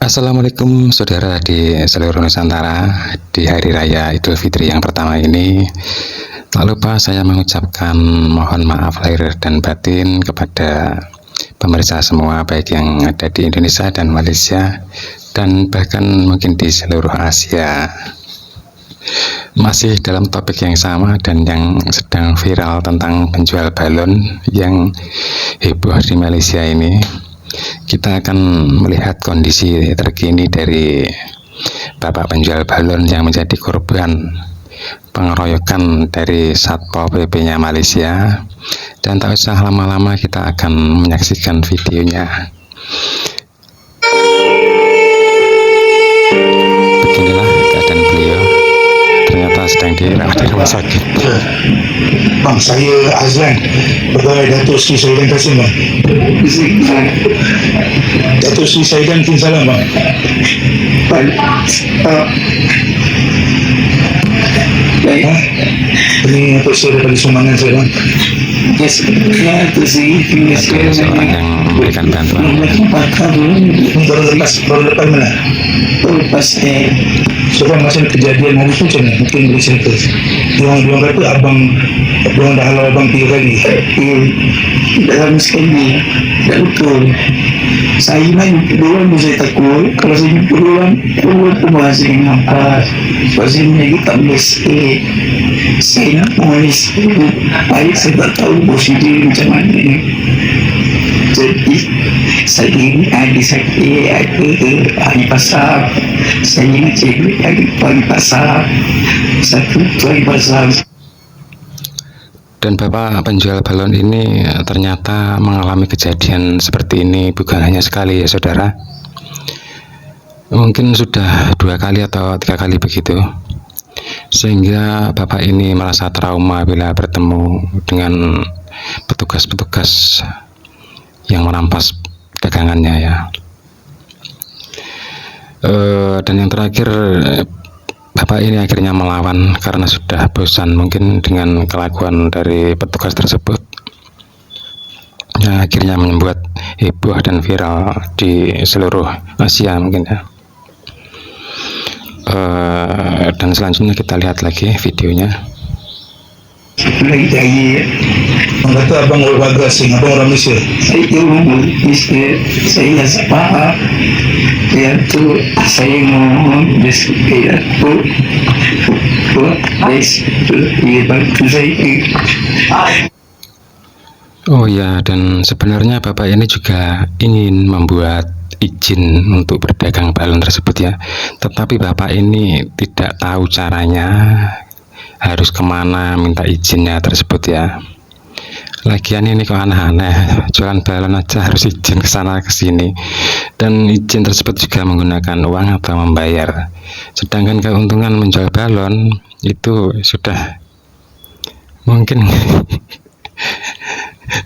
Assalamualaikum saudara di seluruh Nusantara. Di hari raya Idul Fitri yang pertama ini, tak lupa saya mengucapkan mohon maaf lahir dan batin kepada pemirsa semua, baik yang ada di Indonesia dan Malaysia, dan bahkan mungkin di seluruh Asia. Masih dalam topik yang sama dan yang sedang viral tentang penjual balon yang heboh di Malaysia ini, kita akan melihat kondisi terkini dari bapak penjual balon yang menjadi korban pengeroyokan dari Satpol PP-nya Malaysia. Dan tak usah lama-lama, kita akan menyaksikan videonya. Beginilah keadaan beliau, ternyata sedang dirawat di rumah sakit. Bang, saya Azlan, pegawai Datuk Sri Saidan Kasim, bang. Datuk Sri Saidan Kin Salam, bang. Ha? Ini untuk saya daripada sumbangan saya, bang. Ada seorang yang memberikan bantuan. Baru lepas mana? Sebab masa kejadian hari itu macam mana? Mungkin boleh cerita. Diorang kata diorang dah halau abang 3 kali. Dalam sekali, tak betul. Saya main diorang pun saya takut. Kalau saya jumpa diorang pun bahasa yang nampak. Sebab saya menjadi tak boleh sikit. Saya nak mengalis. Baik, saya tak tahu prosedur macam mana. Jadi, saya ini ada sakit, ada ahli pasar. Saya nak cari ahli pasar. Satu ahli pasar. Dan bapak penjual balon ini ternyata mengalami kejadian seperti ini bukan hanya sekali ya saudara. Mungkin sudah 2 kali atau 3 kali begitu. Sehingga bapak ini merasa trauma bila bertemu dengan petugas-petugas yang merampas dagangannya ya. Dan yang terakhir, bapak ini akhirnya melawan karena sudah bosan mungkin dengan kelakuan dari petugas tersebut, yang akhirnya membuat heboh dan viral di seluruh Asia mungkin ya. Dan selanjutnya kita lihat lagi videonya. Lagi jaya. Abang kata abang orang asing, abang orang Malaysia. Saya orang Malaysia. Saya nak sepaham. Yang tu saya mohon dia tu dia bantu saya. Oh ya, dan sebenarnya bapak ini juga ingin membuat izin untuk berdagang balon tersebut ya, tetapi bapak ini tidak tahu caranya, harus kemana minta izinnya tersebut ya. Lagian ini kok aneh-aneh, jualan balon aja harus izin ke sana ke sini, dan izin tersebut juga menggunakan uang atau membayar. Sedangkan keuntungan menjual balon itu sudah mungkin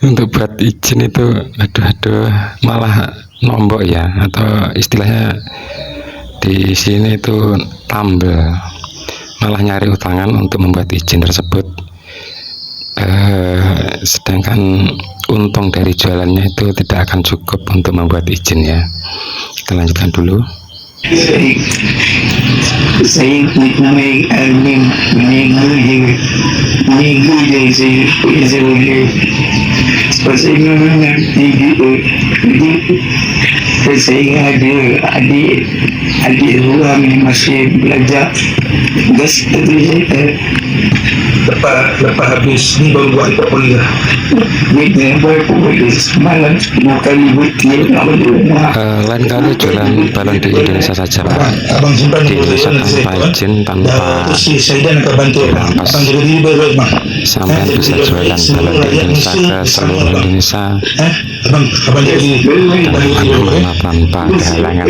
untuk buat izin itu aduh malah nombok ya, atau istilahnya di sini itu tambel, malah nyari utangan untuk membuat izin tersebut. Sedangkan untung dari jualannya itu tidak akan cukup untuk membuat izin ya. Kita lanjutkan dulu. Saya namanya Alvin meninggal je saya boleh sebab saya memang jadi saya ada adik orang yang masih belajar gas saya Lepas habis ni baru buat ikut kuliah. dia boleh semalam 2 kali buat dia nak balik rumah. Lain kali jualan balon di Indonesia saja Pak. Abang simpan Di Indonesia tanpa izin, tanpa Datuk Sri Saidan akan bantu abang. Abang jaga diri baik-baik, bang. sampai bisa jualan balon di Indonesia ke seluruh Indonesia Abang jaga diri. tanpa kehalangan.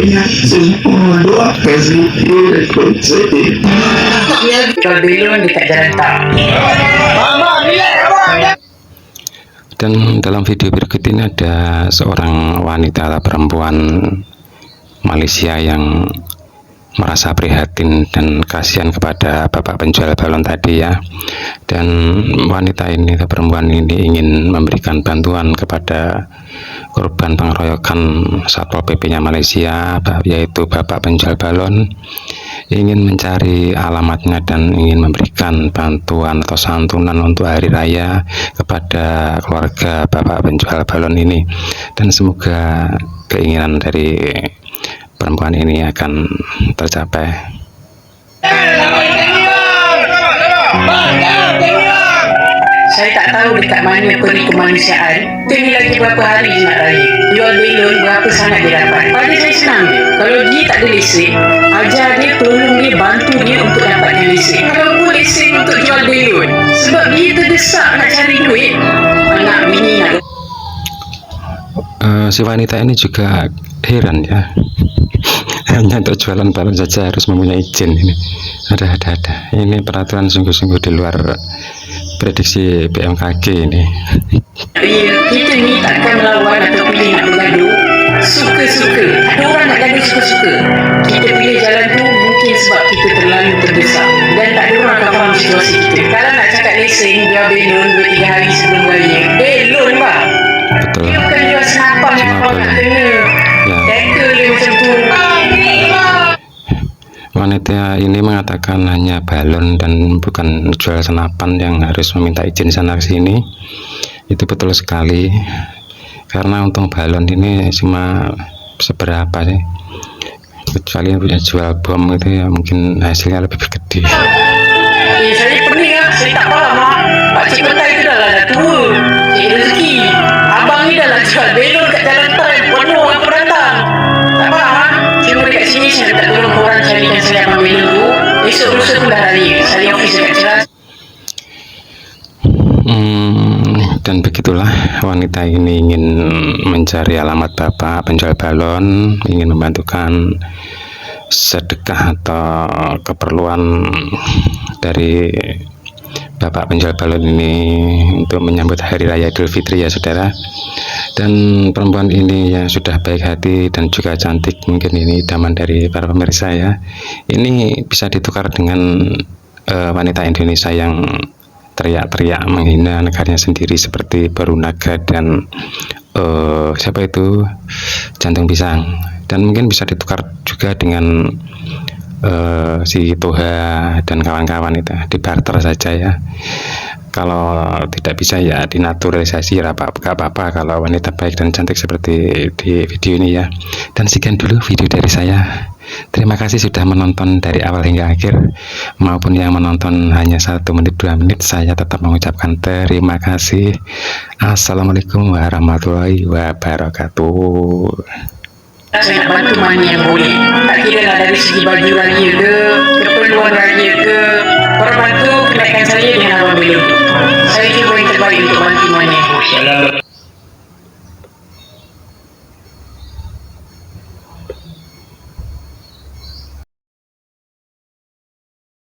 Doa kasih Jual belon dekat jalan tak. Dan dalam video berikut ini ada seorang wanita atau perempuan Malaysia yang merasa prihatin dan kasihan kepada bapak penjual balon tadi ya. Dan wanita ini atau perempuan ini ingin memberikan bantuan kepada korban pengeroyokan Satpol PP-nya Malaysia, yaitu bapak penjual balon, ingin mencari alamatnya dan ingin memberikan bantuan atau santunan untuk hari raya kepada keluarga bapak penjual balon ini. Dan semoga keinginan dari perempuan ini akan tercapai. Saya tak tahu dekat mana peri kemanusiaan. Tinggal lagi berapa hari je nak raya. Jual belon berapa sangat dia dapat. Pada saya senang je. Kalau dia tak ada lesen, ajar dia, tolong dia, bantu dia untuk dapatkan lesen. Kalau pun lesen untuk jual belon, sebab dia terdesak nak cari duit, anak bini nak. Si wanita ini juga heran ya. Hanya untuk jualan balon saja harus mempunyai izin ini. Ada. Ini peraturan sungguh-sungguh di luar prediksi BMKG ini. Ya, kita ni takkan melawan atau pilih nak bergaduh suka-suka. Ada orang nak gaduh suka-suka. Kita pilih jalan tu mungkin sebab kita terlalu terdesak dan tak ada orang akan faham situasi kita. Kalau nak cakap lesen, jual belon 2-3 hari sebelum raya, belon bang. Betul. Dia bukan jual senapan yang kau nak kena. Ya. Tackle dia macam tu. Wanita ini mengatakan hanya balon dan bukan jual senapan yang harus meminta izin sana sini. Itu betul sekali, karena untung balon ini cuma seberapa sih, kecuali punya jual bom itu ya mungkin hasilnya lebih gede. Saya pening lah. Saya tak faham lah. Pak Cik Petai tu dah lah dah tua. Cik Rezeki. Abang ni dah lah jual belon kat jalan tol. Penuh orang pendatang. Tak faham lah. Cuma dekat sini saya tak tolong korang carikan saya abang belon tu. Esok lusa tu dah raya. Saya ofis dekat Ceras. Dan begitulah wanita ini ingin mencari alamat bapak penjual balon, ingin membantukan sedekah atau keperluan dari bapak penjual balon ini untuk menyambut hari raya Idul Fitri ya saudara. Dan perempuan ini yang sudah baik hati dan juga cantik, mungkin ini idaman dari para pemirsa ya, ini bisa ditukar dengan wanita Indonesia yang teriak-teriak menghina negaranya sendiri seperti Barunaga dan siapa itu, Jantung Pisang. Dan mungkin bisa ditukar juga dengan si Toha dan kawan-kawan itu, dibarter saja ya. Kalau tidak bisa ya dinaturalisasi, ya gak apa-apa kalau wanita baik dan cantik seperti di video ini ya. Dan sekian dulu video dari saya. Terima kasih sudah menonton dari awal hingga akhir, maupun yang menonton hanya 1 menit 2 menit, saya tetap mengucapkan terima kasih. Assalamualaikum warahmatullahi wabarakatuh. Saya nak bantu mana yang boleh. Tak kira lah dari segi baju raya ke, keperluan raya ke. Korang bantu kenaikan saya dengan abang belon tu. Saya cuba yang terbaik untuk bantu mana yang boleh.